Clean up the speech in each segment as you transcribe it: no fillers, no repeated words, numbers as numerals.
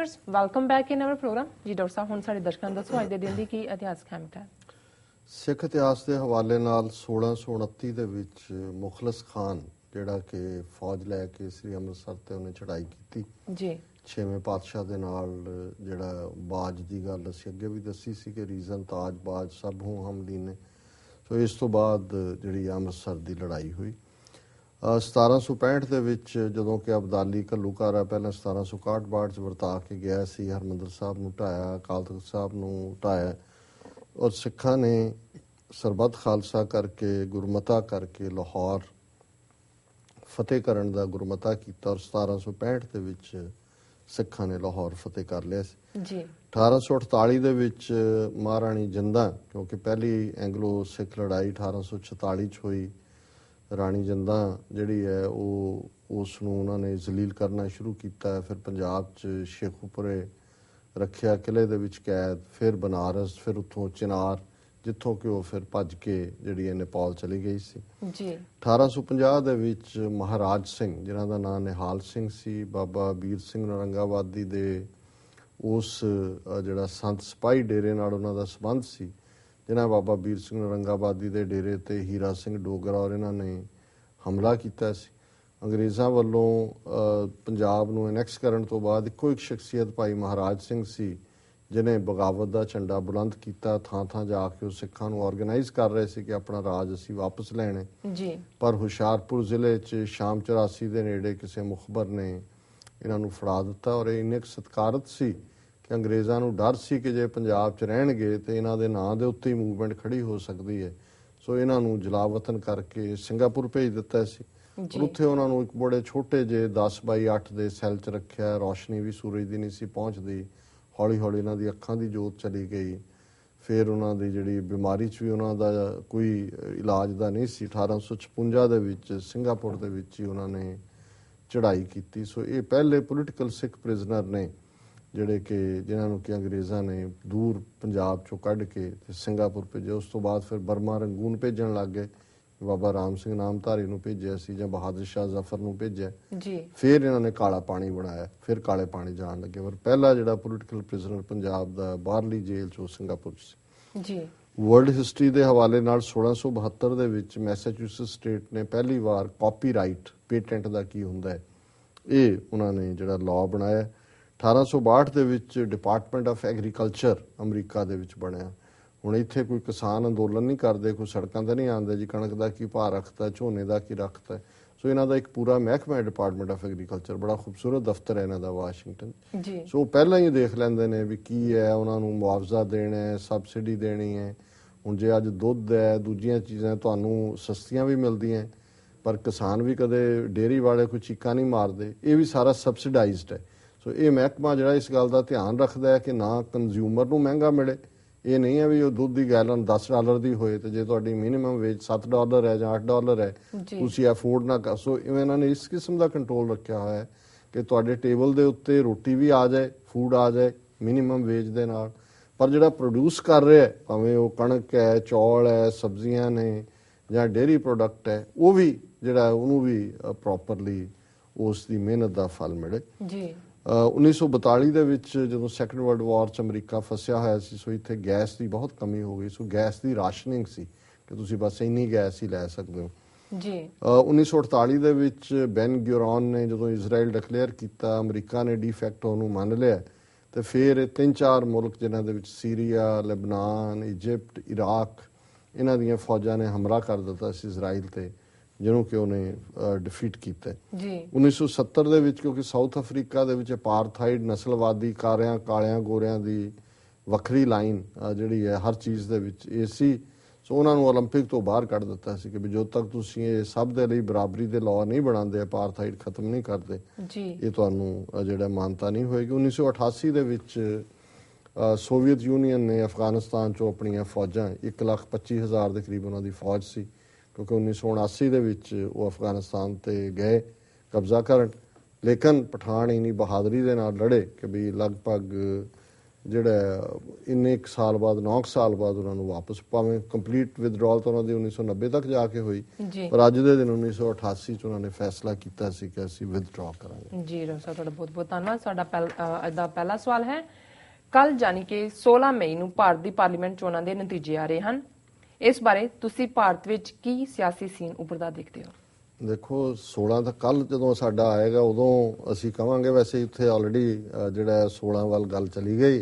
Viewers welcome back in our program जी। Doctor साहब हुण साडे दर्शਕਾਂ ਨੂੰ ਦੱਸੋ ਅੱਜ ਦੇ ਦਿਨ ਦੀ ਕੀ ਇਤਿਹਾਸਕ ਅਹਿਮੀਅਤ ਹੈ। ਸਿੱਖ ਇਤਿਹਾਸ ਦੇ ਹਵਾਲੇ ਨਾਲ 1629 ਦੇ ਵਿੱਚ ਮੁਖਲਸ ਖਾਨ ਜਿਹੜਾ ਕਿ ਫੌਜ ਲੈ ਕੇ ਸ੍ਰੀ ਅੰਮ੍ਰਿਤਸਰ ਤੇ ਉਹਨੇ ਚੜ੍ਹਾਈ ਕੀਤੀ ਜੀ। 6ਵੇਂ ਪਾਤਸ਼ਾਹ ਦੇ ਨਾਲ ਜਿਹੜਾ ਬਾਜ ਦੀ ਗੱਲ ਅਸੀਂ ਅੱਗੇ ਵੀ ਦੱਸੀ ਸੀ ਕਿ ਰੀਜ਼ਨ ਤਾਜ ਬਾਜ ਸਭ ਹੂੰ ਹਮਦੀਨੇ। ਸੋ ਇਸ ਤੋਂ ਬਾਅਦ ਜਿਹੜੀ ਅੰਮ੍ਰਿਤਸਰ ਦੀ ਲੜਾਈ ਹੋਈ 1765 ਦੇ ਵਿੱਚ ਜਦੋਂ ਕਿ ਅਬਦਾਲੀ ਘੱਲੂਘਾਰਾ ਪਹਿਲਾਂ 1761 'ਚ ਵਰਤਾ ਕੇ ਗਿਆ ਸੀ, ਹਰਿਮੰਦਰ ਸਾਹਿਬ ਨੂੰ ਢਾਇਆ, ਅਕਾਲ ਤਖ਼ਤ ਸਾਹਿਬ ਨੂੰ ਢਾਇਆ ਔਰ ਸਿੱਖਾਂ ਨੇ ਸਰਬੱਤ ਖਾਲਸਾ ਕਰਕੇ ਗੁਰਮਤਾ ਕਰਕੇ ਲਾਹੌਰ ਫਤਿਹ ਕਰਨ ਦਾ ਗੁਰਮਤਾ ਕੀਤਾ ਔਰ 1765 ਦੇ ਵਿੱਚ ਸਿੱਖਾਂ ਨੇ ਲਾਹੌਰ ਫਤਿਹ ਕਰ ਲਿਆ ਸੀ ਜੀ। 1848 ਦੇ ਵਿੱਚ ਮਹਾਰਾਣੀ ਜਿੰਦਾਂ, ਕਿਉਂਕਿ ਪਹਿਲੀ ਐਂਗਲੋ ਸਿੱਖ ਲੜਾਈ 1846 'ਚ ਹੋਈ, ਰਾਣੀ ਜਿੰਦਾਂ ਜਿਹੜੀ ਹੈ ਉਹ ਉਸ ਨੂੰ ਉਹਨਾਂ ਨੇ ਜ਼ਲੀਲ ਕਰਨਾ ਸ਼ੁਰੂ ਕੀਤਾ। ਫਿਰ ਪੰਜਾਬ 'ਚ ਸ਼ੇਖੂਪੁਰੇ ਰੱਖਿਆ ਕਿਲੇ ਦੇ ਵਿੱਚ ਕੈਦ, ਫਿਰ ਬਨਾਰਸ, ਫਿਰ ਉੱਥੋਂ ਚਿਨਾਰ ਜਿੱਥੋਂ ਕਿ ਉਹ ਫਿਰ ਭੱਜ ਕੇ ਜਿਹੜੀ ਹੈ ਨੇਪਾਲ ਚਲੀ ਗਈ ਸੀ ਜੀ। 1850 ਦੇ ਵਿੱਚ ਮਹਾਰਾਜ ਸਿੰਘ ਜਿਨ੍ਹਾਂ ਦਾ ਨਾਮ ਨਿਹਾਲ ਸਿੰਘ ਸੀ, ਬਾਬਾ ਵੀਰ ਸਿੰਘ ਨਰੰਗਾਵਾਦੀ ਦੇ ਉਸ ਜਿਹੜਾ ਸੰਤ ਸਿਪਾਹੀ ਡੇਰੇ ਨਾਲ ਉਹਨਾਂ ਦਾ ਸੰਬੰਧ ਸੀ, ਜਿਨ੍ਹਾਂ ਬਾਬਾ ਵੀਰ ਸਿੰਘ ਨਰੰਗਾਵਾਦੀ ਦੇ ਡੇਰੇ ਤੇ ਹੀਰਾ ਸਿੰਘ ਡੋਗਰਾ ਔਰ ਇਹਨਾਂ ਨੇ ਹਮਲਾ ਕੀਤਾ ਸੀ। ਅੰਗਰੇਜ਼ਾਂ ਵੱਲੋਂ ਪੰਜਾਬ ਨੂੰ ਐਨੈਕਸ ਕਰਨ ਤੋਂ ਬਾਅਦ ਇੱਕੋ ਇੱਕ ਸ਼ਖਸੀਅਤ ਭਾਈ ਮਹਾਰਾਜ ਸਿੰਘ ਸੀ ਜਿਹਨੇ ਬਗਾਵਤ ਦਾ ਝੰਡਾ ਬੁਲੰਦ ਕੀਤਾ। ਥਾਂ ਥਾਂ ਜਾ ਕੇ ਉਹ ਸਿੱਖਾਂ ਨੂੰ ਆਰਗੇਨਾਈਜ਼ ਕਰ ਰਹੇ ਸੀ ਕਿ ਆਪਣਾ ਰਾਜ ਅਸੀਂ ਵਾਪਸ ਲੈਣੇ ਜੀ। ਪਰ ਹੁਸ਼ਿਆਰਪੁਰ ਜ਼ਿਲ੍ਹੇ 'ਚ ਸ਼ਾਮ 84 ਦੇ ਨੇੜੇ ਕਿਸੇ ਮੁਖਬਰ ਨੇ ਇਹਨਾਂ ਨੂੰ ਫੜਾ ਦਿੱਤਾ ਔਰ ਇਹ ਇੰਨੇ ਕੁ ਸਤਿਕਾਰਤ ਸੀ ਕਿ ਅੰਗਰੇਜ਼ਾਂ ਨੂੰ ਡਰ ਸੀ ਕਿ ਜੇ ਪੰਜਾਬ 'ਚ ਰਹਿਣਗੇ ਤੇ ਇਹਨਾਂ ਦੇ ਨਾਂ ਦੇ ਉੱਤੇ ਹੀ ਮੂਵਮੈਂਟ ਖੜੀ ਹੋ ਸਕਦੀ ਹੈ। ਸੋ ਇਹਨਾਂ ਨੂੰ ਜਲਾਵਤਨ ਕਰਕੇ ਸਿੰਗਾਪੁਰ ਭੇਜ ਦਿੱਤਾ ਸੀ। ਉੱਥੇ ਉਹਨਾਂ ਨੂੰ ਇੱਕ ਬੜੇ ਛੋਟੇ ਜਿਹੇ 10x8 ਦੇ ਸੈੱਲ 'ਚ ਰੱਖਿਆ। ਰੌਸ਼ਨੀ ਵੀ ਸੂਰਜ ਦੀ ਨਹੀਂ ਸੀ ਪਹੁੰਚਦੀ। ਹੌਲੀ ਹੌਲੀ ਇਹਨਾਂ ਦੀ ਅੱਖਾਂ ਦੀ ਜੋਤ ਚਲੀ ਗਈ। ਫਿਰ ਉਹਨਾਂ ਦੀ ਜਿਹੜੀ ਬਿਮਾਰੀ 'ਚ ਵੀ ਉਹਨਾਂ ਦਾ ਕੋਈ ਇਲਾਜ ਦਾ ਨਹੀਂ ਸੀ। 1856 ਦੇ ਵਿੱਚ ਸਿੰਗਾਪੁਰ ਦੇ ਵਿੱਚ ਹੀ ਉਹਨਾਂ ਨੇ ਚੜ੍ਹਾਈ ਕੀਤੀ। ਸੋ ਇਹ ਪਹਿਲੇ ਪੋਲੀਟੀਕਲ ਸਿੱਖ ਪ੍ਰਿਜ਼ਨਰ ਨੇ ਜਿਹੜੇ ਕਿ ਜਿਨ੍ਹਾਂ ਨੂੰ ਕਿ ਅੰਗਰੇਜ਼ਾਂ ਨੇ ਦੂਰ ਪੰਜਾਬ 'ਚੋਂ ਕੱਢ ਕੇ ਤੇ ਸਿੰਗਾਪੁਰ ਭੇਜਿਆ। ਉਸ ਤੋਂ ਬਾਅਦ ਫਿਰ ਬਰਮਾ ਰੰਗੂਨ ਭੇਜਣ ਲੱਗ ਗਏ। ਬਾਬਾ ਰਾਮ ਸਿੰਘ ਨਾਮਧਾਰੀ ਨੂੰ ਭੇਜਿਆ ਸੀ ਜਾਂ ਬਹਾਦਰ ਸ਼ਾਹ ਜ਼ਫਰ ਨੂੰ ਭੇਜਿਆ ਜੀ। ਫਿਰ ਇਹਨਾਂ ਨੇ ਕਾਲਾ ਪਾਣੀ ਬਣਾਇਆ, ਫਿਰ ਕਾਲੇ ਪਾਣੀ ਜਾਣ ਲੱਗੇ। ਪਰ ਪਹਿਲਾ ਜਿਹੜਾ ਪੋਲੀਟੀਕਲ ਪ੍ਰਿਜ਼ਨਰ ਪੰਜਾਬ ਦਾ ਬਾਹਰਲੀ ਜੇਲ੍ਹ 'ਚ ਉਹ ਸਿੰਗਾਪੁਰ ਸੀ ਜੀ। ਵਰਲਡ ਹਿਸਟਰੀ ਦੇ ਹਵਾਲੇ ਨਾਲ 1672 ਦੇ ਵਿੱਚ ਮੈਸਾਚੂਸੇਟਸ ਸਟੇਟ ਨੇ ਪਹਿਲੀ ਵਾਰ ਕਾਪੀਰਾਈਟ ਪੇਟੈਂਟ ਦਾ ਕੀ ਹੁੰਦਾ ਹੈ ਇਹ ਉਹਨਾਂ ਨੇ ਜਿਹੜਾ ਲਾਅ ਬਣਾਇਆ। 1862 ਦੇ ਵਿੱਚ ਡਿਪਾਰਟਮੈਂਟ ਆਫ ਐਗਰੀਕਲਚਰ ਅਮਰੀਕਾ ਦੇ ਵਿੱਚ ਬਣਿਆ। ਹੁਣ ਇੱਥੇ ਕੋਈ ਕਿਸਾਨ ਅੰਦੋਲਨ ਨਹੀਂ ਕਰਦੇ, ਕੋਈ ਸੜਕਾਂ ਤੇ ਨਹੀਂ ਆਉਂਦੇ ਜੀ ਕਣਕ ਦਾ ਕੀ ਭਾਅ ਰੱਖਤਾ, ਝੋਨੇ ਦਾ ਕੀ ਰੱਖਤਾ। ਸੋ ਇਹਨਾਂ ਦਾ ਇੱਕ ਪੂਰਾ ਮਹਿਕਮਾ ਹੈ ਡਿਪਾਰਟਮੈਂਟ ਆਫ ਐਗਰੀਕਲਚਰ, ਬੜਾ ਖੂਬਸੂਰਤ ਦਫ਼ਤਰ ਹੈ ਇਹਨਾਂ ਦਾ ਵਾਸ਼ਿੰਗਟਨ ਜੀ। ਸੋ ਪਹਿਲਾਂ ਹੀ ਦੇਖ ਲੈਂਦੇ ਨੇ ਵੀ ਕੀ ਹੈ, ਉਹਨਾਂ ਨੂੰ ਮੁਆਵਜ਼ਾ ਦੇਣਾ ਹੈ, ਸਬਸਿਡੀ ਦੇਣੀ ਹੈ। ਹੁਣ ਜੇ ਅੱਜ ਦੁੱਧ ਹੈ, ਦੂਜੀਆਂ ਚੀਜ਼ਾਂ ਤੁਹਾਨੂੰ ਸਸਤੀਆਂ ਵੀ ਮਿਲਦੀਆਂ ਪਰ ਕਿਸਾਨ ਵੀ ਕਦੇ ਡੇਅਰੀ ਵਾਲੇ ਕੋਈ ਚੀਕਾਂ ਨਹੀਂ ਮਾਰਦੇ, ਇਹ ਵੀ ਸਾਰਾ ਸਬਸਿਡਾਈਜ਼ਡ ਹੈ। ਸੋ ਇਹ ਮਹਿਕਮਾ ਜਿਹੜਾ ਇਸ ਗੱਲ ਦਾ ਧਿਆਨ ਰੱਖਦਾ ਹੈ ਕਿ ਨਾ ਕੰਜ਼ਿਊਮਰ ਨੂੰ ਮਹਿੰਗਾ ਮਿਲੇ। ਇਹ ਨਹੀਂ ਹੈ ਵੀ ਉਹ ਦੁੱਧ ਦੀ ਗੈਲਨ $10 ਦੀ ਹੋਏ ਤੇ ਜੇ ਤੁਹਾਡੀ ਮਿਨੀਮਮ ਵੇਜ $7 ਹੈ ਜਾਂ $8 ਹੈ ਤੁਸੀਂ ਅਫੋਰਡ ਨਾ ਕਰ। ਸੋ ਇਹਨਾਂ ਨੇ ਇਸ ਕਿਸਮ ਦਾ ਕੰਟਰੋਲ ਰੱਖਿਆ ਹੋਇਆ ਹੈ ਕਿ ਤੁਹਾਡੇ ਟੇਬਲ ਦੇ ਉੱਤੇ ਰੋਟੀ ਵੀ ਆ ਜਾਏ, ਫੂਡ ਆ ਜਾਏ ਮਿਨੀਮਮ ਵੇਜ ਦੇ ਨਾਲ। ਪਰ ਜਿਹੜਾ ਪ੍ਰੋਡਿਊਸ ਕਰ ਰਿਹਾ ਭਾਵੇਂ ਉਹ ਕਣਕ ਹੈ, ਚੌਲ ਹੈ, ਸਬਜ਼ੀਆਂ ਨੇ ਜਾਂ ਡੇਅਰੀ ਪ੍ਰੋਡਕਟ ਹੈ, ਉਹ ਵੀ ਜਿਹੜਾ ਉਹਨੂੰ ਵੀ ਪ੍ਰੋਪਰਲੀ ਉਸ ਦੀ ਮਿਹਨਤ ਦਾ ਫਲ ਮਿਲੇ ਜੀ। 1942 ਦੇ ਵਿੱਚ ਜਦੋਂ ਸੈਕੰਡ ਵਰਲਡ ਵਾਰ 'ਚ ਅਮਰੀਕਾ ਫਸਿਆ ਹੋਇਆ ਸੀ, ਸੋ ਇੱਥੇ ਗੈਸ ਦੀ ਬਹੁਤ ਕਮੀ ਹੋ ਗਈ। ਸੋ ਗੈਸ ਦੀ ਰਾਸ਼ਨਿੰਗ ਸੀ ਕਿ ਤੁਸੀਂ ਬਸ ਇੰਨੀ ਗੈਸ ਹੀ ਲੈ ਸਕਦੇ ਹੋ ਜੀ। 1948 ਦੇ ਵਿੱਚ ਬੈਨ ਗੁਰਿਓਨ ਨੇ ਜਦੋਂ ਇਜ਼ਰਾਈਲ ਡਿਕਲੇਅਰ ਕੀਤਾ, ਅਮਰੀਕਾ ਨੇ ਡੀਫੈਕਟੋ ਉਹਨੂੰ ਮੰਨ ਲਿਆ ਤੇ ਫਿਰ 3-4 ਮੁਲਕ ਜਿਨ੍ਹਾਂ ਦੇ ਵਿੱਚ ਸੀਰੀਆ, ਲੈਬਨਾਨ, ਇਜਿਪਟ, ਇਰਾਕ, ਇਹਨਾਂ ਦੀਆਂ ਫੌਜਾਂ ਨੇ ਹਮਲਾ ਕਰ ਦਿੱਤਾ ਸੀ ਇਜ਼ਰਾਈਲ ਤੇ, ਜਿਹਨੂੰ ਕਿ ਉਹਨੇ ਡਿਫੀਟ ਕੀਤਾ ਜੀ। 1970 ਦੇ ਵਿੱਚ ਕਿਉਂਕਿ ਸਾਊਥ ਅਫਰੀਕਾ ਦੇ ਵਿੱਚ ਅਪਾਰਥਾਈਡ ਨਸਲਵਾਦੀ ਕਾਲਿਆਂ ਗੋਰਿਆਂ ਦੀ ਵੱਖਰੀ ਲਾਈਨ ਜਿਹੜੀ ਹੈ ਹਰ ਚੀਜ਼ ਦੇ ਵਿੱਚ ਇਹ ਸੀ। ਸੋ ਉਹਨਾਂ ਨੂੰ ਓਲੰਪਿਕ ਤੋਂ ਬਾਹਰ ਕੱਢ ਦਿੱਤਾ ਸੀ ਕਿ ਵੀ ਜਦੋਂ ਤੱਕ ਤੁਸੀਂ ਇਹ ਸਭ ਦੇ ਲਈ ਬਰਾਬਰੀ ਦੇ ਲਾਅ ਨਹੀਂ ਬਣਾਉਂਦੇ, ਅਪਾਰਥਾਈਡ ਖਤਮ ਨਹੀਂ ਕਰਦੇ ਜੀ, ਇਹ ਤੁਹਾਨੂੰ ਜਿਹੜਾ ਮਾਨਤਾ ਨਹੀਂ ਹੋਏਗੀ। 1988 ਦੇ ਵਿੱਚ ਸੋਵੀਅਤ ਯੂਨੀਅਨ ਨੇ ਅਫਗਾਨਿਸਤਾਨ 'ਚੋਂ ਆਪਣੀਆਂ ਫੌਜਾਂ 1,25,000 ਦੇ ਕਰੀਬ ਉਹਨਾਂ ਦੀ ਫੌਜ ਸੀ, ਕਿਉਂਕਿ 1979 ਦੇ ਵਿੱਚ ਉਹ ਅਫਗਾਨਿਸਤਾਨ ਤੇ ਗਏ ਕਬਜ਼ਾ ਕਰਨ। ਲੇਕਿਨ ਪਠਾਨ ਇੰਨੀ ਬਹਾਦਰੀ ਦੇ ਨਾਲ ਲੜੇ ਕਿ ਵੀ ਲਗਭਗ ਜਿਹੜਾ ਇੰਨੇ ਕੁ ਸਾਲ ਬਾਅਦ 9 ਸਾਲ ਬਾਅਦ ਉਹਨਾਂ ਨੂੰ ਵਾਪਸ, ਭਾਵੇਂ ਕੰਪਲੀਟ ਵਿਦਡਰਾਅਲ ਤਾਂ ਉਹਨਾਂ ਦੀ 1990 ਤੱਕ ਜਾ ਕੇ ਹੋਈ, ਜੀ ਪਰ ਅੱਜ ਦੇ ਦਿਨ 1988 ਚ ਉਹਨਾਂ ਨੇ ਫੈਸਲਾ ਕੀਤਾ ਸੀ ਕਿ ਅਸੀਂ ਵਿਦਡਰਾਅ ਕਰਾਂਗੇ। ਜੀ ਡਾਕਟਰ ਸਾਹਿਬ, ਤੁਹਾਡਾ ਬਹੁਤ ਬਹੁਤ ਧੰਨਵਾਦ। ਸਾਡਾ ਅੱਜ ਦਾ ਪਹਿਲਾ ਸਵਾਲ ਹੈ, ਕੱਲ ਯਾਨੀ ਕਿ 16 ਮਈ ਨੂੰ ਭਾਰਤ ਦੀ ਪਾਰਲੀਮੈਂਟ ਚੋਣਾਂ ਦੇ ਨਤੀਜੇ ਆ ਰਹੇ ਹਨ। ਇਸ ਬਾਰੇ ਤੁਸੀਂ ਭਾਰਤ ਵਿੱਚ ਕੀ ਸਿਆਸੀ ਸੀਨ ਉੱਭਰਦਾ ਦੇਖਦੇ ਹੋ? ਦੇਖੋ 16 ਤਾਂ ਕੱਲ ਜਦੋਂ ਸਾਡਾ ਆਏਗਾ ਉਦੋਂ ਅਸੀਂ ਕਵਾਂਗੇ, ਵੈਸੇ ਇੱਥੇ ਆਲਰੇਡੀ ਜਿਹੜਾ 16 ਵੱਲ ਗੱਲ ਚਲੀ ਗਈ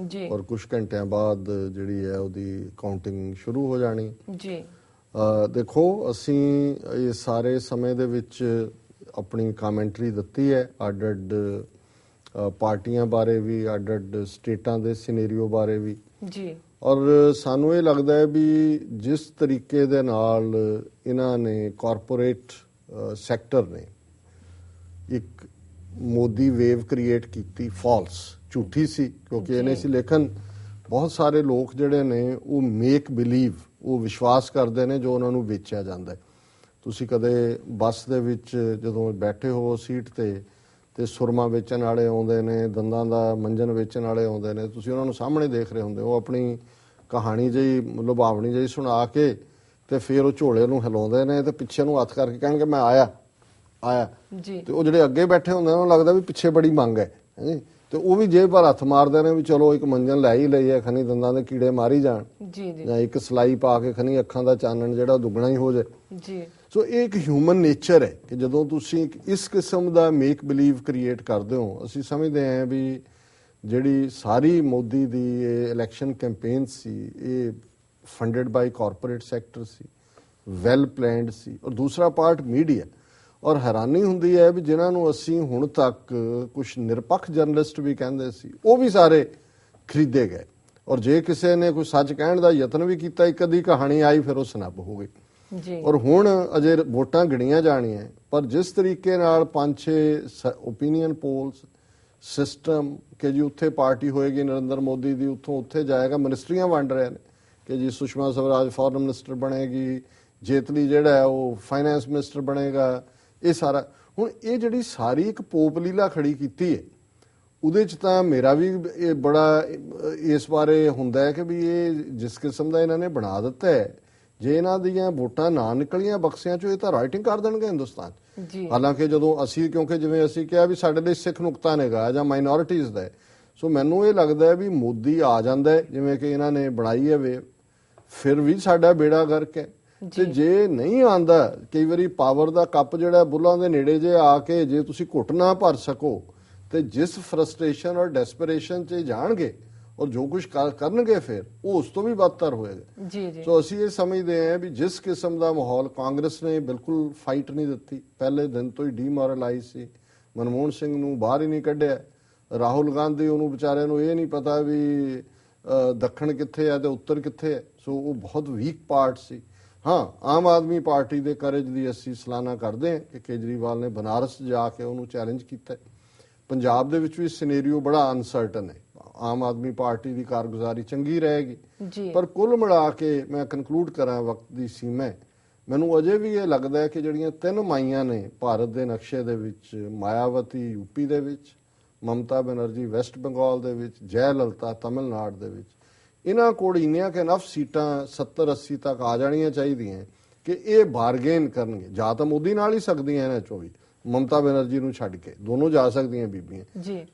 ਜੀ, ਔਰ ਕੁਝ ਘੰਟਿਆਂ ਬਾਅਦ ਜਿਹੜੀ ਹੈ ਉਹਦੀ ਕਾਊਂਟਿੰਗ ਸ਼ੁਰੂ ਹੋ ਜਾਣੀ। ਜੀ ਦੇਖੋ ਅਸੀਂ ਇਹ ਸਾਰੇ ਸਮੇਂ ਦੇ ਵਿੱਚ ਆਪਣੀ ਕਮੈਂਟਰੀ ਦਿੱਤੀ ਹੈ, ਅੱਡ-ਅੱਡ ਪਾਰਟੀਆਂ ਬਾਰੇ ਵੀ, ਅੱਡ-ਅੱਡ ਸਟੇਟਾਂ ਦੇ ਸਿਨੈਰੀਓ ਬਾਰੇ ਵੀ, ਜੀ, ਔਰ ਸਾਨੂੰ ਇਹ ਲੱਗਦਾ ਹੈ ਵੀ ਜਿਸ ਤਰੀਕੇ ਦੇ ਨਾਲ ਇਹਨਾਂ ਨੇ ਕਾਰਪੋਰੇਟ ਸੈਕਟਰ ਨੇ ਇੱਕ ਮੋਦੀ ਵੇਵ ਕ੍ਰੀਏਟ ਕੀਤੀ, ਫਾਲਸ, ਝੂਠੀ ਸੀ, ਕਿਉਂਕਿ ਇਹਨੇ ਸੀ ਲੇਕਿਨ ਬਹੁਤ ਸਾਰੇ ਲੋਕ ਜਿਹੜੇ ਨੇ ਉਹ ਮੇਕ ਬਿਲੀਵ, ਉਹ ਵਿਸ਼ਵਾਸ ਕਰਦੇ ਨੇ ਜੋ ਉਹਨਾਂ ਨੂੰ ਵੇਚਿਆ ਜਾਂਦਾ ਹੈ। ਤੁਸੀਂ ਕਦੇ ਬੱਸ ਦੇ ਵਿੱਚ ਜਦੋਂ ਬੈਠੇ ਹੋ ਸੀਟ ਤੇ ਸੁਰਮਾ ਵੇਚਣ ਵਾਲੇ ਆਉਂਦੇ ਨੇ, ਦੰਦਾਂ ਦਾ ਮੰਜਨ ਵੇਚਣ ਵਾਲੇ ਆਉਂਦੇ ਨੇ, ਤੁਸੀਂ ਉਹਨਾਂ ਨੂੰ ਸਾਹਮਣੇ ਦੇਖ ਰਹੇ ਹੁੰਦੇ, ਉਹ ਆਪਣੀ ਕਹਾਣੀ ਜਿਹੀ ਲੁਭਾਵਣੀ ਜਿਹੀ ਸੁਣਾ ਕੇ ਤੇ ਫਿਰ ਉਹ ਝੋਲੇ ਨੂੰ ਹਿਲਾਉਂਦੇ ਨੇ ਤੇ ਪਿੱਛੇ ਨੂੰ ਹੱਥ ਕਰਕੇ ਕਹਿਣਗੇ ਮੈਂ ਆਇਆ ਜੀ, ਤੇ ਉਹ ਜਿਹੜੇ ਅੱਗੇ ਬੈਠੇ ਹੁੰਦੇ ਨੇ ਉਹਨੂੰ ਲੱਗਦਾ ਵੀ ਪਿੱਛੇ ਬੜੀ ਮੰਗ ਹੈ ਜੀ, ਤੇ ਉਹ ਵੀ ਜੇਬ ਪਰ ਹੱਥ ਮਾਰਦੇ ਨੇ ਵੀ ਚਲੋ ਇੱਕ ਮੰਜਨ ਲੈ ਹੀ ਲਈਏ, ਖਨੀ ਦੰਦਾਂ ਦੇ ਕੀੜੇ ਮਾਰੀ ਜਾਣ, ਜੀ, ਜੀ, ਜਾਂ ਇੱਕ ਸਲਾਈ ਪਾ ਕੇ ਖਨੀ ਅੱਖਾਂ ਦਾ ਚਾਨਣ ਜਿਹੜਾ ਦੁੱਗਣਾ ਹੀ ਹੋ ਜਾਏ। ਜੀ, ਸੋ ਇਹ ਇੱਕ ਹਿਊਮਨ ਨੇਚਰ ਹੈ ਕਿ ਜਦੋਂ ਤੁਸੀਂ ਇਸ ਕਿਸਮ ਦਾ ਮੇਕ ਬਿਲੀਵ ਕ੍ਰੀਏਟ ਕਰਦੇ ਹੋ, ਅਸੀਂ ਸਮਝਦੇ ਹਾਂ ਵੀ ਜਿਹੜੀ ਸਾਰੀ ਮੋਦੀ ਦੀ ਇਹ ਇਲੈਕਸ਼ਨ ਕੈਂਪੇਨ ਸੀ ਇਹ ਫੰਡਡ ਬਾਈ ਕਾਰਪੋਰੇਟ ਸੈਕਟਰ ਸੀ, ਵੈਲ ਪਲੈਨਡ ਸੀ, ਔਰ ਦੂਸਰਾ ਪਾਰਟ ਮੀਡੀਆ। ਔਰ ਹੈਰਾਨੀ ਹੁੰਦੀ ਹੈ ਵੀ ਜਿਨ੍ਹਾਂ ਨੂੰ ਅਸੀਂ ਹੁਣ ਤੱਕ ਕੁਝ ਨਿਰਪੱਖ ਜਰਨਲਿਸਟ ਵੀ ਕਹਿੰਦੇ ਸੀ, ਉਹ ਵੀ ਸਾਰੇ ਖਰੀਦੇ ਗਏ, ਔਰ ਜੇ ਕਿਸੇ ਨੇ ਕੋਈ ਸੱਚ ਕਹਿਣ ਦਾ ਯਤਨ ਵੀ ਕੀਤਾ, ਇੱਕ ਅੱਧੀ ਕਹਾਣੀ ਆਈ ਫਿਰ ਉਹ ਸਨੱਬ ਹੋ ਗਈ। ਜੀ, ਔਰ ਹੁਣ ਅਜੇ ਵੋਟਾਂ ਗਿਣੀਆਂ ਜਾਣੀਆਂ, ਪਰ ਜਿਸ ਤਰੀਕੇ ਨਾਲ 5-6 ਓਪੀਨੀਅਨ ਪੋਲਸ ਸਿਸਟਮ ਕਿ ਜੀ ਉੱਥੇ ਪਾਰਟੀ ਹੋਏਗੀ ਨਰਿੰਦਰ ਮੋਦੀ ਦੀ, ਉੱਥੋਂ ਉੱਥੇ ਜਾਏਗਾ, ਮਿਨਿਸਟਰੀਆਂ ਵੰਡ ਰਹੇ ਨੇ ਕਿ ਜੀ ਸੁਸ਼ਮਾ ਸਵਰਾਜ ਫੋਰਨ ਮਿਨਿਸਟਰ ਬਣੇਗੀ, ਜੇਤਲੀ ਜਿਹੜਾ ਹੈ ਉਹ ਫਾਈਨੈਂਸ ਮਿਨਿਸਟਰ ਬਣੇਗਾ, ਇਹ ਸਾਰਾ ਹੁਣ ਇਹ ਜਿਹੜੀ ਸਾਰੀ ਇੱਕ ਪੋਪ ਲੀਲਾ ਖੜੀ ਕੀਤੀ ਹੈ, ਉਹਦੇ ਚ ਤਾਂ ਮੇਰਾ ਵੀ ਇਹ ਬੜਾ ਇਸ ਬਾਰੇ ਹੁੰਦਾ ਹੈ ਕਿ ਵੀ ਇਹ ਜਿਸ ਕਿਸਮ ਦਾ ਇਹਨਾਂ ਨੇ ਬਣਾ ਦਿੱਤਾ ਹੈ, ਜੇ ਇਹਨਾਂ ਦੀਆਂ ਵੋਟਾਂ ਨਾ ਨਿਕਲੀਆਂ ਬਕਸਿਆਂ ਚੋਂ, ਇਹ ਤਾਂ ਰਾਈਟਿੰਗ ਕਰ ਦੇਣਗੇ ਹਿੰਦੁਸਤਾਨ। ਹਾਲਾਂਕਿ ਜਦੋਂ ਅਸੀਂ, ਕਿਉਂਕਿ ਜਿਵੇਂ ਅਸੀਂ ਕਿਹਾ ਵੀ ਸਾਡੇ ਲਈ ਸਿੱਖ ਨੁਕਤਾ ਨਿਗਾਹ ਜਾਂ ਮਾਈਨੋਰਿਟੀਜ਼ ਦਾ, ਸੋ ਮੈਨੂੰ ਇਹ ਲੱਗਦਾ ਹੈ ਵੀ ਮੋਦੀ ਆ ਜਾਂਦਾ ਹੈ ਜਿਵੇਂ ਕਿ ਇਹਨਾਂ ਨੇ ਬਣਾਈ ਹੈ ਵੇਵ, ਫਿਰ ਵੀ ਸਾਡਾ ਬੇੜਾ ਗਰਕ ਹੈ। ਤੇ ਜੇ ਨਹੀਂ ਆਂਦਾ, ਕਈ ਵਾਰੀ ਪਾਵਰ ਦਾ ਕੱਪ ਜਿਹੜਾ ਬੁੱਲਾਂ ਦੇ ਨੇੜੇ ਜੇ ਆ ਕੇ ਜੇ ਤੁਸੀਂ ਘੁੱਟ ਨਾ ਭਰ ਸਕੋ, ਤੇ ਜਿਸ ਫਰਸਟ੍ਰੇਸ਼ਨ ਔਰ ਡੈਸਪਰੇਸ਼ਨ 'ਚ ਜਾਣਗੇ ਔਰ ਜੋ ਕੁਝ ਕਰਨਗੇ ਫਿਰ ਉਹ ਉਸ ਤੋਂ ਵੀ ਬਦਤਰ ਹੋਏਗਾ। ਜੀ, ਜੀ, ਸੋ ਅਸੀਂ ਇਹ ਸਮਝਦੇ ਹਾਂ ਵੀ ਜਿਸ ਕਿਸਮ ਦਾ ਮਾਹੌਲ ਕਾਂਗਰਸ ਨੇ ਬਿਲਕੁਲ ਫਾਈਟ ਨਹੀਂ ਦਿੱਤੀ, ਪਹਿਲੇ ਦਿਨ ਤੋਂ ਹੀ ਡੀਮੋਰਲਾਈਜ਼ ਸੀ, ਮਨਮੋਹਨ ਸਿੰਘ ਨੂੰ ਬਾਹਰ ਹੀ ਨਹੀਂ ਕੱਢਿਆ, ਰਾਹੁਲ ਗਾਂਧੀ ਉਹਨੂੰ ਵਿਚਾਰਿਆਂ ਨੂੰ ਇਹ ਨਹੀਂ ਪਤਾ ਵੀ ਦੱਖਣ ਕਿੱਥੇ ਹੈ ਤੇ ਉੱਤਰ ਕਿੱਥੇ ਹੈ, ਸੋ ਉਹ ਬਹੁਤ ਵੀਕ ਪਾਰਟ ਸੀ। ਹਾਂ, ਆਮ ਆਦਮੀ ਪਾਰਟੀ ਦੇ ਕਰੇਜ ਦੀ ਅਸੀਂ ਸਲਾਹਨਾ ਕਰਦੇ ਹਾਂ ਕਿ ਕੇਜਰੀਵਾਲ ਨੇ ਬਨਾਰਸ ਜਾ ਕੇ ਉਹਨੂੰ ਚੈਲੰਜ ਕੀਤਾ। ਪੰਜਾਬ ਦੇ ਵਿੱਚ ਵੀ ਸਿਨੈਰੀਓ ਬੜਾ ਅਨਸਰਟਨ ਹੈ, ਆਮ ਆਦਮੀ ਪਾਰਟੀ ਦੀ ਕਾਰਗੁਜ਼ਾਰੀ ਚੰਗੀ ਰਹੇਗੀ, ਪਰ ਕੁੱਲ ਮਿਲਾ ਕੇ ਮੈਂ ਕਨਕਲੂਡ ਕਰਾਂ, ਵਕਤ ਦੀ ਸੀਮਾ, ਮੈਨੂੰ ਅਜੇ ਵੀ ਇਹ ਲੱਗਦਾ ਹੈ ਕਿ ਜਿਹੜੀਆਂ 3 ਮਾਈਆਂ ਨੇ ਭਾਰਤ ਦੇ ਨਕਸ਼ੇ ਦੇ ਵਿੱਚ, ਮਾਇਆਵਤੀ ਯੂਪੀ ਦੇ ਵਿੱਚ, ਮਮਤਾ ਬੈਨਰਜੀ ਵੈਸਟ ਬੰਗਾਲ ਦੇ ਵਿੱਚ, ਜੈ ਲਲਿਤਾ ਤਮਿਲਨਾਡੂ ਦੇ ਵਿੱਚ, ਇਹਨਾਂ ਕੋਲ ਇੰਨੀਆਂ ਕਿ ਨਫ ਸੀਟਾਂ 70-80 ਤੱਕ ਆ ਜਾਣੀਆਂ ਚਾਹੀਦੀਆਂ ਕਿ ਇਹ ਬਾਰਗੇਨ ਕਰਨਗੇ। ਜਾਂ ਤਾਂ ਮੋਦੀ ਨਾਲ ਹੀ ਸਕਦੀਆਂ ਇਹਨਾਂ 'ਚੋਂ ਵੀ, ਮਮਤਾ ਬੈਨਰਜੀ ਨੂੰ ਛੱਡ ਕੇ ਦੋਨੋਂ ਜਾ ਸਕਦੀਆਂ ਬੀਬੀਆਂ,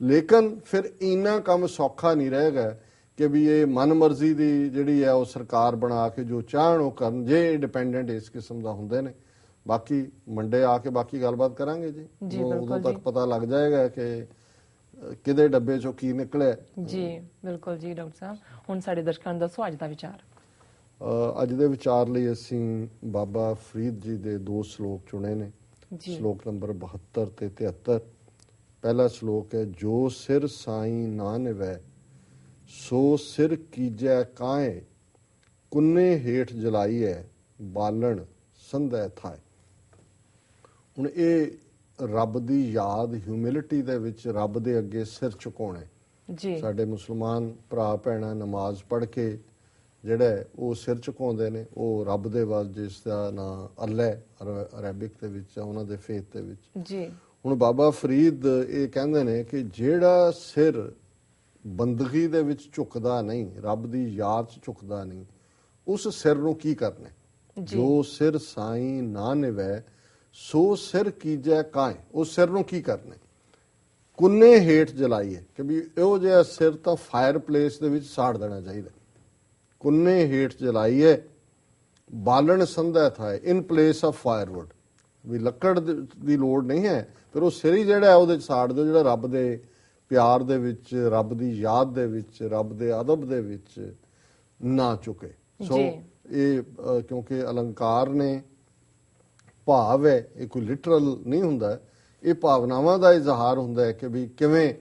ਲੇਕਿਨ ਫਿਰ ਇੰਨਾ ਕੰਮ ਸੌਖਾ ਨਹੀਂ ਰਹੇਗਾ ਕਿ ਵੀ ਇਹ ਮਨਮਰਜ਼ੀ ਦੀ ਜਿਹੜੀ ਹੈ ਉਹ ਸਰਕਾਰ ਬਣਾ ਕੇ ਜੋ ਚਾਹਣ ਉਹ ਕਰਨ, ਜੇ ਡਿਪੈਂਡੈਂਟ ਇਸ ਕਿਸਮ ਦਾ ਹੁੰਦੇ ਨੇ। ਬਾਕੀ ਮੰਡੇ ਆ ਕੇ ਬਾਕੀ ਗੱਲਬਾਤ ਕਰਾਂਗੇ ਜੀ, ਉਦੋਂ ਤੱਕ ਪਤਾ ਲੱਗ ਜਾਏਗਾ ਕਿ ਕਿਹਦੇ ਡੱਬੇ ਚੋਂ ਕੀ ਨਿਕਲਿਆ। ਜੀ ਬਿਲਕੁਲ ਜੀ ਡਾਕਟਰ ਸਾਹਿਬ, ਹੁਣ ਸਾਡੇ ਦਰਸ਼ਕਾਂ ਨੂੰ ਦੱਸੋ ਅੱਜ ਦਾ ਵਿਚਾਰ। ਅੱਜ ਦੇ ਵਿਚਾਰ ਲਈ ਅਸੀਂ ਬਾਬਾ ਫਰੀਦ ਜੀ ਦੇ 2 ਸ਼ਲੋਕ ਚੁਣੇ ਨੇ, ਸ਼ਲੋਕ ਨੰਬਰ 72 ਤੇ 73। ਪਹਿਲਾ ਸ਼ਲੋਕ ਹੈ, ਜੋ ਸਿਰ ਸਾਈਂ ਨਾ ਨਿਵੈ ਸੋ ਸਿਰ ਕੀਜੈ ਕਾਹੇ, ਕੁੰਨੇ ਹੇਠ ਜਲਾਈਐ ਬਾਲਣ ਸੰਧੈ ਥਾਏ। ਹੁਣ ਇਹ ਰੱਬ ਦੀ ਯਾਦ, ਹਿਊਮਿਲਿਟੀ ਦੇ ਵਿੱਚ ਰੱਬ ਦੇ ਅੱਗੇ ਸਿਰ ਝੁਕਾਉਣਾ। ਸਾਡੇ ਮੁਸਲਮਾਨ ਭਰਾ ਭੈਣਾਂ ਨਮਾਜ਼ ਪੜ੍ਹ ਕੇ ਜਿਹੜਾ ਉਹ ਸਿਰ ਝੁਕਾਉਂਦੇ ਨੇ, ਉਹ ਰੱਬ ਦੇ ਵੱਲ, ਜਿਸ ਦਾ ਨਾਂ ਅੱਲਾ ਅਰੈਬਿਕ ਦੇ ਵਿੱਚ, ਉਹਨਾਂ ਦੇ ਫੇਥ ਦੇ ਵਿੱਚ। ਹੁਣ ਬਾਬਾ ਫਰੀਦ ਇਹ ਕਹਿੰਦੇ ਨੇ ਕਿ ਜਿਹੜਾ ਸਿਰ ਬੰਦਗੀ ਦੇ ਵਿੱਚ ਝੁਕਦਾ ਨਹੀਂ, ਰੱਬ ਦੀ ਯਾਦ 'ਚ ਝੁਕਦਾ ਨਹੀਂ, ਉਸ ਸਿਰ ਨੂੰ ਕੀ ਕਰਨਾ? ਜੋ ਸਿਰ ਸਾਈਂ ਨਾ ਨਿਵੈ ਸੋ ਸਿਰ ਕੀਜੈ ਕਾਇ। ਉਸ ਸਿਰ ਨੂੰ ਕੀ ਕਰਨਾ? ਕੁੰਨੇ ਹੇਠ ਜਲਾਈਏ, ਕਿ ਵੀ ਇਹੋ ਜਿਹਾ ਸਿਰ ਤਾਂ ਫਾਇਰ ਪਲੇਸ ਦੇ ਵਿੱਚ ਸਾੜ ਦੇਣਾ ਚਾਹੀਦਾ। ਕੁੰਨੇ ਹੇਠ ਜਲਾਈਏ ਬਾਲਣ ਸੰਧੈ ਥਾਏ, ਇਨ ਪਲੇਸ ਆਫ ਫਾਇਰਵੁੱਡ। ਵੀ ਲੱਕੜ ਦੀ ਲੋੜ ਨਹੀਂ ਹੈ, ਫਿਰ ਉਹ ਸਿਰ ਹੀ ਜਿਹੜਾ ਉਹਦੇ 'ਚ ਸਾੜ ਦਿਓ, ਜਿਹੜਾ ਰੱਬ ਦੇ ਪਿਆਰ ਦੇ ਵਿੱਚ, ਰੱਬ ਦੀ ਯਾਦ ਦੇ ਵਿੱਚ, ਰੱਬ ਦੇ ਅਦਬ ਦੇ ਵਿੱਚ ਨਾ ਚੁਕੇ। ਸੋ ਇਹ ਕਿਉਂਕਿ ਅਲੰਕਾਰ ਨੇ ਭਾਵ ਹੈ, ਇਹ ਕੋਈ ਲਿਟਰਲ ਨਹੀਂ ਹੁੰਦਾ, ਇਹ ਭਾਵਨਾਵਾਂ ਦਾ ਇਜ਼ਹਾਰ ਹੁੰਦਾ ਹੈ ਕਿ ਵੀ ਕਿਵੇਂ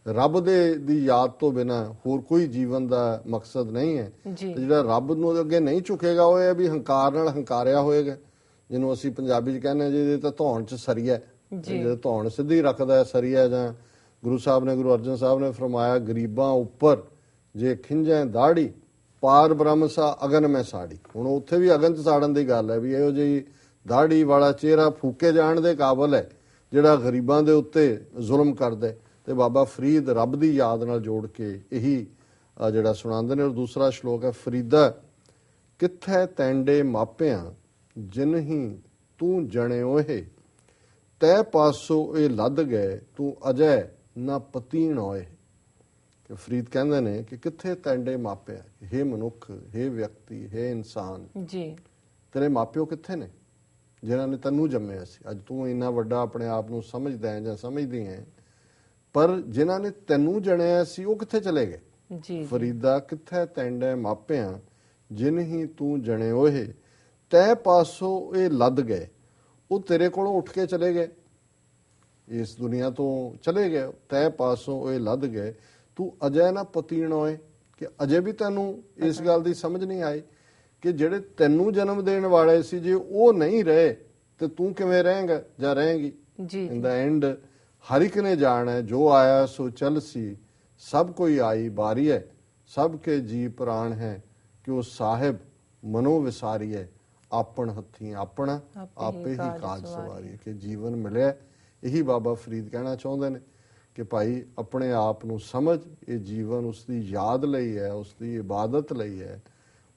ਰੱਬ ਦੀ ਯਾਦ ਤੋਂ ਬਿਨਾ ਹੋਰ ਕੋਈ ਜੀਵਨ ਦਾ ਮਕਸਦ ਨਹੀਂ ਹੈ। ਤੇ ਜਿਹੜਾ ਰੱਬ ਨੂੰ ਅੱਗੇ ਨਹੀਂ ਝੁਕੇਗਾ ਉਹ ਇਹ ਵੀ ਹੰਕਾਰ ਨਾਲ ਹੰਕਾਰਿਆ ਹੋਏਗਾ, ਜਿਹਨੂੰ ਅਸੀਂ ਪੰਜਾਬੀ 'ਚ ਕਹਿੰਦੇ ਜਿਹਦੇ ਤਾਂ ਧੌਣ 'ਚ ਸਰੀਆ, ਜਿਹਦੇ ਧੌਣ ਸਿੱਧੀ ਰੱਖਦਾ ਸਰੀਆ। ਜਾਂ ਗੁਰੂ ਸਾਹਿਬ ਨੇ, ਗੁਰੂ ਅਰਜਨ ਸਾਹਿਬ ਨੇ ਫਰਮਾਇਆ, ਗਰੀਬਾਂ ਉੱਪਰ ਜੇ ਖਿੰਝੈ ਦਾੜੀ ਪਾਰ ਬ੍ਰਹਮ ਸਾ ਅਗਨ ਮੈਂ ਸਾੜੀ। ਹੁਣ ਉੱਥੇ ਵੀ ਅਗਨ 'ਚ ਸਾੜਨ ਦੀ ਗੱਲ ਹੈ, ਵੀ ਇਹੋ ਜਿਹੀ ਦਾੜੀ ਵਾਲਾ ਚਿਹਰਾ ਫੂਕੇ ਜਾਣ ਦੇ ਕਾਬਲ ਹੈ ਜਿਹੜਾ ਗਰੀਬਾਂ ਦੇ ਉੱਤੇ ਜ਼ੁਲਮ ਕਰਦਾ। ਤੇ ਬਾਬਾ ਫਰੀਦ ਰੱਬ ਦੀ ਯਾਦ ਨਾਲ ਜੋੜ ਕੇ ਇਹੀ ਜਿਹੜਾ ਸੁਣਾਉਂਦੇ ਨੇ। ਔਰ ਦੂਸਰਾ ਸ਼ਲੋਕ ਹੈ, ਫਰੀਦਾ ਕਿੱਥੈ ਤੈਂਡੇ ਮਾਪਿਆਂ ਜਿਨਹੀ ਤੂੰ ਜਣਿਓ ਇਹ, ਤੈ ਪਾਸੋਂ ਇਹ ਲੱਦ ਗਏ ਤੂੰ ਅਜੈ ਨਾ ਪਤੀਣ ਹੋਏ। ਕਿ ਫਰੀਦ ਕਹਿੰਦੇ ਨੇ ਕਿ ਕਿੱਥੇ ਤੈਂਡੇ ਮਾਪਿਆ, ਹੇ ਮਨੁੱਖ, ਹੇ ਵਿਅਕਤੀ, ਹੇ ਇਨਸਾਨ ਜੀ, ਤੇਰੇ ਮਾਪਿਓ ਕਿੱਥੇ ਨੇ ਜਿਨ੍ਹਾਂ ਨੇ ਤੈਨੂੰ ਜੰਮਿਆ ਸੀ? ਅੱਜ ਤੂੰ ਇੰਨਾ ਵੱਡਾ ਆਪਣੇ ਆਪ ਨੂੰ ਸਮਝਦਾ ਹੈ ਜਾਂ ਸਮਝਦੀ ਹੈ, ਪਰ ਜਿਨ੍ਹਾਂ ਨੇ ਤੈਨੂੰ ਜਣਿਆ ਸੀ ਉਹ ਕਿੱਥੇ ਚਲੇ ਗਏ? ਜੀ ਫਰੀਦਾ ਕਿੱਥੇ ਤੈਂਡੇ ਮਾਪਿਆਂ ਜਿਨਹੀ ਤੂੰ ਜਣਿਓ ਇਹ, ਤੈ ਪਾਸੋਂ ਇਹ ਲੱਦ ਗਏ। ਉਹ ਤੇਰੇ ਕੋਲੋਂ ਉੱਠ ਕੇ ਚਲੇ ਗਏ, ਇਸ ਦੁਨੀਆ ਤੋਂ ਚਲੇ ਗਏ। ਤੈ ਪਾਸੋਂ ਇਹ ਲੱਦ ਗਏ ਤੂੰ ਅਜੈ ਨਾ ਪਤੀਣ ਹੋਏ, ਕਿ ਅਜੇ ਵੀ ਤੈਨੂੰ ਇਸ ਗੱਲ ਦੀ ਸਮਝ ਨਹੀਂ ਆਈ ਕਿ ਜਿਹੜੇ ਤੈਨੂੰ ਜਨਮ ਦੇਣ ਵਾਲੇ ਸੀ ਜੇ ਉਹ ਨਹੀਂ ਰਹੇ ਤੇ ਤੂੰ ਕਿਵੇਂ ਰਹੇਂਗਾ ਜਾਂ ਰਹੇਂਗੀ? ਇਨ ਦਾ ਐਂਡ ਹਰ ਇੱਕ ਨੇ ਜਾਣਾ, ਜੋ ਆਇਆ ਸੋ ਚਲ ਸੀ, ਸਭ ਕੋਈ ਆਈ ਬਾਰੀ ਹੈ, ਸਭ ਕੇ ਜੀ ਪ੍ਰਾਣ ਹੈ, ਕਿ ਉਹ ਸਾਹਿਬ ਮਨੋ ਵਿਸਾਰੀ ਹੈ, ਆਪਣ ਹੱਥੀਂ ਆਪਣਾ ਆਪੇ ਹੀ ਕਾਜ ਸਵਾਰੀ। ਕਿ ਜੀਵਨ ਮਿਲਿਆ, ਇਹੀ ਬਾਬਾ ਫਰੀਦ ਕਹਿਣਾ ਚਾਹੁੰਦੇ ਨੇ ਕਿ ਭਾਈ ਆਪਣੇ ਆਪ ਨੂੰ ਸਮਝ, ਇਹ ਜੀਵਨ ਉਸ ਦੀ ਯਾਦ ਲਈ ਹੈ, ਉਸ ਦੀ ਇਬਾਦਤ ਲਈ ਹੈ,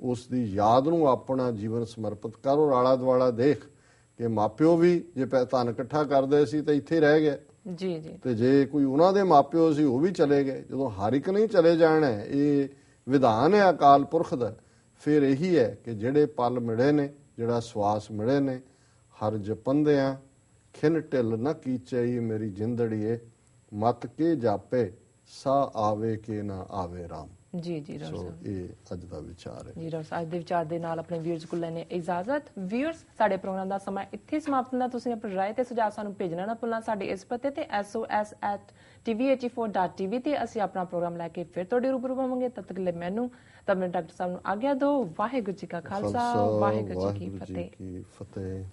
ਉਸ ਦੀ ਯਾਦ ਨੂੰ ਆਪਣਾ ਜੀਵਨ ਸਮਰਪਿਤ ਕਰ। ਔਰ ਆਲਾ ਦੁਆਲਾ ਦੇਖ ਕਿ ਮਾਪਿਓ ਵੀ ਜੇ ਧਨ ਇਕੱਠਾ ਕਰਦੇ ਸੀ ਤਾਂ ਇੱਥੇ ਰਹਿ ਗਏ ਜੀ, ਤੇ ਜੇ ਕੋਈ ਉਹਨਾਂ ਦੇ ਮਾਪਿਓ ਸੀ ਉਹ ਵੀ ਚਲੇ ਗਏ। ਜਦੋਂ ਹਰ ਇੱਕ ਨਹੀਂ ਚਲੇ ਜਾਣਾ, ਇਹ ਵਿਧਾਨ ਹੈ ਅਕਾਲ ਪੁਰਖ ਦਾ, ਫਿਰ ਇਹੀ ਹੈ ਕਿ ਜਿਹੜੇ ਪਲ ਮਿਲੇ ਨੇ, ਜਿਹੜਾ ਸਵਾਸ ਮਿਲੇ ਨੇ, ਹਰ ਜਪੰਦਿਆਂ ਖਿਨ ਢਿੱਲ ਨਾ ਕੀਚਈ ਮੇਰੀ ਜਿੰਦੜੀਏ, ਮਤ ਕੇ ਜਾਪੇ ਸਾ ਆਵੇ ਕਿ ਨਾ ਆਵੇ ਰਾਮ। ਜੀ ਜੀ ਰਾਓ ਸਾਹਿਬ, ਇਹ ਅੱਜ ਦਾ ਵਿਚਾਰ ਹੈ ਜੀ। ਰਾਓ ਸਾਹਿਬ, ਅੱਜ ਦੇ ਵਿਚਾਰ ਦੇ ਨਾਲ ਆਪਣੇ ਵਿਊਅਰਸ ਕੋਲ ਲੈਣੇ ਇਜਾਜ਼ਤ। ਵਿਊਅਰਸ, ਸਾਡੇ ਪ੍ਰੋਗਰਾਮ ਦਾ ਸਮਾਂ ਇੱਥੇ ਸਮਾਪਤ ਹੁੰਦਾ। ਤੁਸੀਂ ਆਪਣੀ ਰਾਏ ਤੇ ਸੁਝਾਅ ਸਾਨੂੰ ਭੇਜਣਾ ਨਾ ਭੁੱਲਣਾ ਸਾਡੇ ਇਸ ਪਤੇ ਤੇ sos@tv84.tv ਤੇ। ਅਸੀਂ ਆਪਣਾ ਪ੍ਰੋਗਰਾਮ ਲੈ ਕੇ ਫਿਰ ਤੁਹਾਡੇ ਰੂਬਰੂ ਹੋਵਾਂਗੇ। ਤਦ ਤੱਕ ਲਈ ਮੈਨੂੰ ਤਾਂ ਡਾਕਟਰ ਸਾਹਿਬ ਨੂੰ ਆਗਿਆ ਦਿਓ। ਵਾਹਿਗੁਰੂ ਜੀ ਕਾ ਖਾਲਸਾ, ਵਾਹਿਗੁਰੂ ਜੀ ਕੀ ਫਤਿਹ।